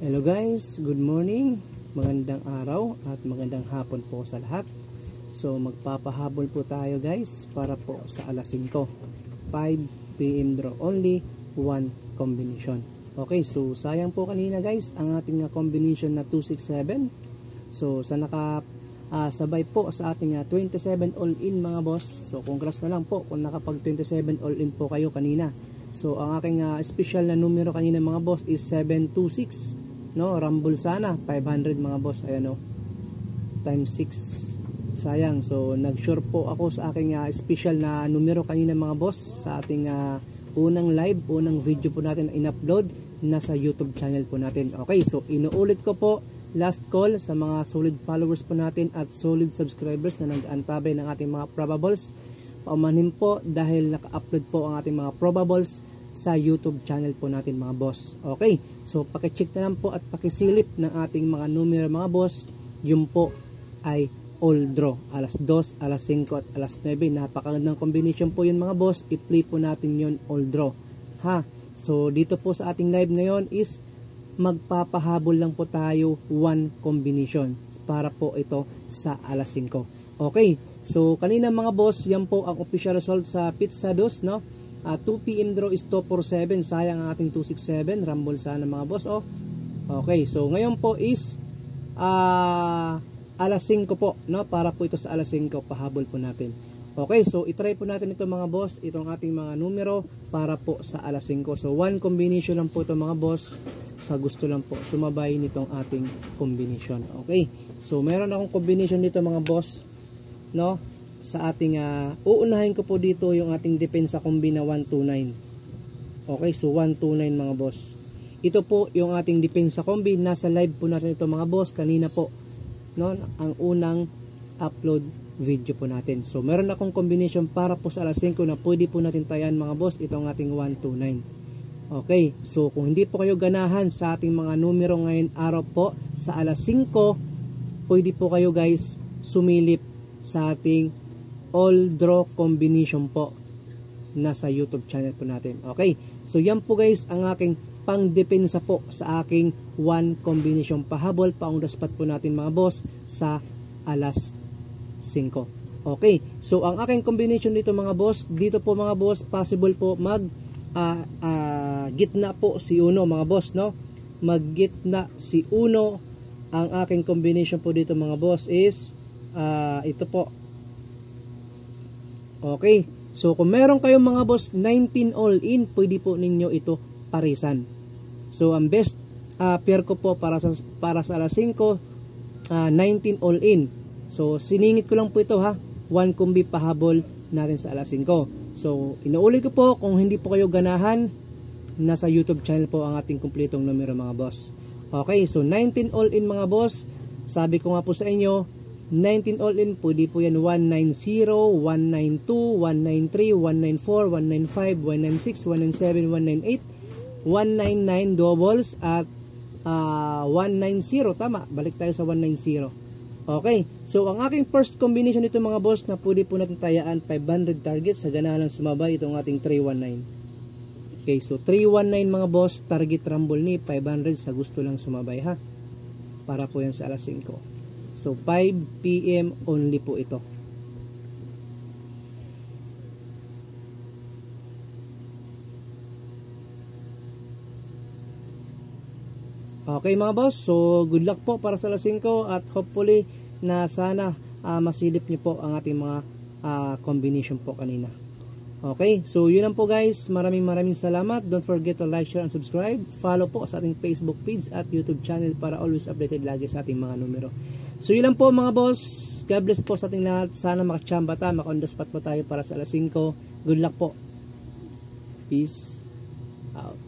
Hello guys, good morning, magandang araw at magandang hapon po sa lahat. So magpapahabol po tayo guys para po sa alas 5 PM draw only, 1 combination. Okay, so sayang po kanina guys ang ating combination na 267. So sa sabay po sa ating 27 all in mga boss. So congrats na lang po kung nakapag 27 all in po kayo kanina. So ang aking special na numero kanina mga boss is 726. No, rumble sana 500 mga boss, ayan o, times 6. Sayang, so nag-sure po ako sa aking special na numero kanina mga boss sa ating unang live, unang video po natin na in-upload na sa YouTube channel po natin. Okay, so inuulit ko po, last call sa mga solid followers po natin at solid subscribers na nag-antabay ng ating mga probables. Paumanhin po dahil naka-upload po ang ating mga probables sa YouTube channel po natin mga boss. Okay, so pakicheck na lang po at pakisilip ng ating mga numero mga boss. Yun po ay all draw, alas 2, alas 5 at alas 9. Napakagandang combination po yun mga boss. I-play po natin yun all draw ha. So dito po sa ating live ngayon is magpapahabol lang po tayo 1 combination para po ito sa alas 5. Okay, so kanina mga boss, yan po ang official result sa Pizza Dos, no? 2 PM draw is 247. Sayang ang ating 267. Rumble sana mga boss. Oh. Okay, so ngayon po is alas 5 po, no? Para po ito sa alas 5 pahabol po natin. Okay, so itry po natin ito mga boss, itong ating mga numero para po sa alas 5. So 1 combination lang po ito mga boss. Sa gusto lang po sumabay nitong ating combination. Okay, so meron akong combination dito mga boss, no? Sa ating uunahin ko po dito yung ating depensa combi na 129. Okay, so 129 mga boss. Ito po yung ating depensa combi, nasa live po natin ito mga boss kanina po, no, ang unang upload video po natin. So meron akong combination para po sa alas 5 na pwede po natin tayan mga boss, itong ating 129. Okay, so kung hindi po kayo ganahan sa ating mga numero ngayon araw po sa alas 5, pwede po kayo guys sumilip sa ating all draw combination po na sa YouTube channel po natin. Okay, so yan po guys ang aking pangdepensa po sa aking 1 combination pahabol paong daspat po natin mga boss sa alas 5. Okay, so ang aking combination dito mga boss, dito po mga boss possible po mag gitna po si Uno mga boss, no? Mag gitna si Uno. Ang aking combination po dito mga boss is ito po. Okay, so kung meron kayong mga boss 19 all in, pwede po ninyo ito parisan. So ang best pair ko po para sa alas 5, 19 all in. So siningit ko lang po ito ha, 1 combi pahabol natin sa alas 5. So inuulit ko po, kung hindi po kayo ganahan, nasa YouTube channel po ang ating kumpletong numero mga boss. Okay, so 19 all in mga boss. Sabi ko nga po sa inyo, 19 all in, pwede po yan 190, 192, 193, 194, 195, 196, 197, 198, 199 doubles at 190. Tama, balik tayo sa 190. Okay, so ang aking first combination nito mga boss na pwede po natin tayaan 500 targets sa ganahan ng sumabay, itong ating 319. Okay, so 319 mga boss, target rumble ni 500 sa gusto lang sumabay ha. Para po yan sa alas 5. So 5 PM only po ito. Okay mga boss, so good luck po para sa alas 5 at hopefully na sana masilip niyo po ang ating mga combination po kanina. Okay, so yun lang po guys. Maraming salamat. Don't forget to like, share, and subscribe. Follow po sa ating Facebook page at YouTube channel para always updated lagi sa ating mga numero. So yun lang po mga boss. God bless po sa ating lahat. Sana makachamba tayo, maka-on the spot po tayo para sa alas 5. Good luck po. Peace out.